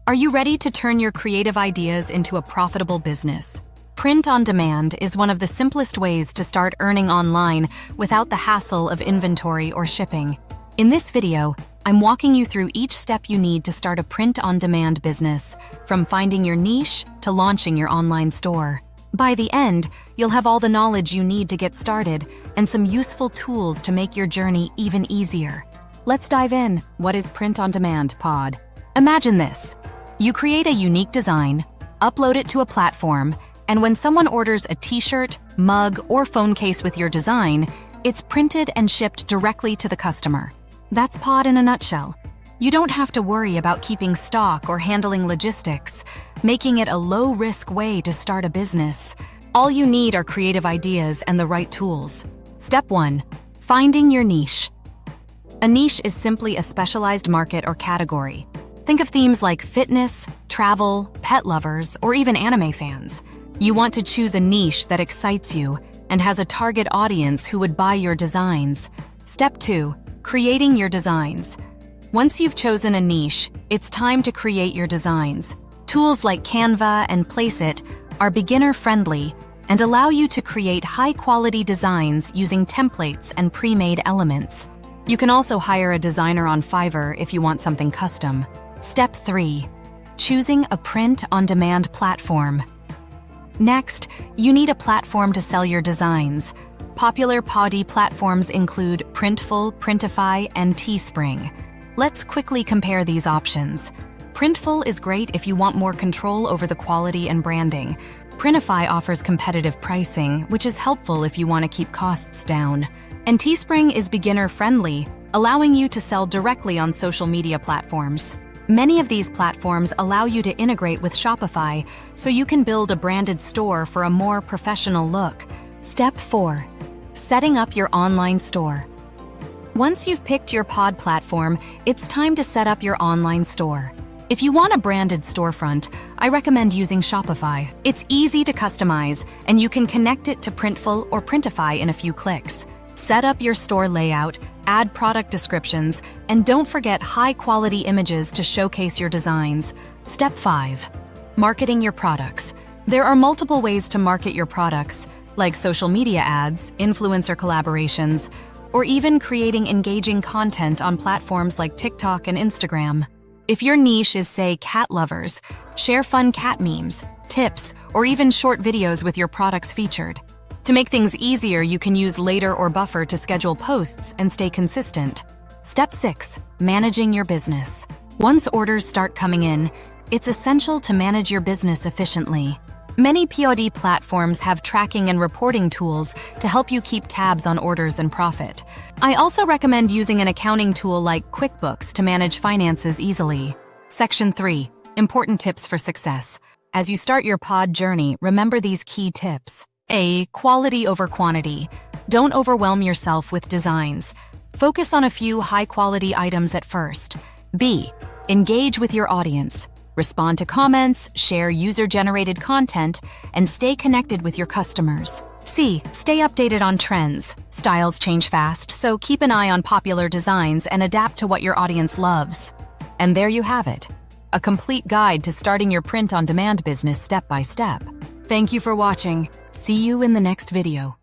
Are you ready to turn your creative ideas into a profitable business? Print on demand is one of the simplest ways to start earning online without the hassle of inventory or shipping. In this video, I'm walking you through each step you need to start a print-on-demand business, from finding your niche to launching your online store. By the end, you'll have all the knowledge you need to get started and some useful tools to make your journey even easier. Let's dive in. What is print-on-demand, Pod? Imagine this. You create a unique design, upload it to a platform, and when someone orders a t-shirt, mug, or phone case with your design, it's printed and shipped directly to the customer. That's Pod in a nutshell. You don't have to worry about keeping stock or handling logistics, making it a low-risk way to start a business. All you need are creative ideas and the right tools. Step 1. Finding your niche. A niche is simply a specialized market or category. Think of themes like fitness, travel, pet lovers, or even anime fans. You want to choose a niche that excites you and has a target audience who would buy your designs. Step 2. Creating your designs. Once you've chosen a niche, it's time to create your designs. Tools like Canva and Placeit are beginner-friendly and allow you to create high-quality designs using templates and pre-made elements. You can also hire a designer on Fiverr if you want something custom. Step 3. Choosing a print-on-demand platform. Next, you need a platform to sell your designs. Popular POD platforms include Printful, Printify, and Teespring. Let's quickly compare these options. Printful is great if you want more control over the quality and branding. Printify offers competitive pricing, which is helpful if you want to keep costs down. And Teespring is beginner-friendly, allowing you to sell directly on social media platforms. Many of these platforms allow you to integrate with Shopify, so you can build a branded store for a more professional look. Step 4. Setting up your online store. Once you've picked your pod platform, it's time to set up your online store. If you want a branded storefront, I recommend using Shopify. It's easy to customize, and you can connect it to Printful or Printify in a few clicks. Set up your store layout, add product descriptions, and don't forget high-quality images to showcase your designs. Step 5. Marketing your products. There are multiple ways to market your products, like social media ads, influencer collaborations, or even creating engaging content on platforms like TikTok and Instagram. If your niche is, say, cat lovers, share fun cat memes, tips, or even short videos with your products featured. To make things easier, you can use Later or Buffer to schedule posts and stay consistent. Step 6. Managing your business. Once orders start coming in, it's essential to manage your business efficiently. Many POD platforms have tracking and reporting tools to help you keep tabs on orders and profit. I also recommend using an accounting tool like QuickBooks to manage finances easily. Section 3. Important tips for success. As you start your pod journey, remember these key tips. A. Quality over quantity. Don't overwhelm yourself with designs. Focus on a few high-quality items at first. B. Engage with your audience. Respond to comments, share user-generated content, and stay connected with your customers. C. Stay updated on trends. Styles change fast, so keep an eye on popular designs and adapt to what your audience loves. And there you have it, a complete guide to starting your print-on-demand business step by step. Thank you for watching. See you in the next video.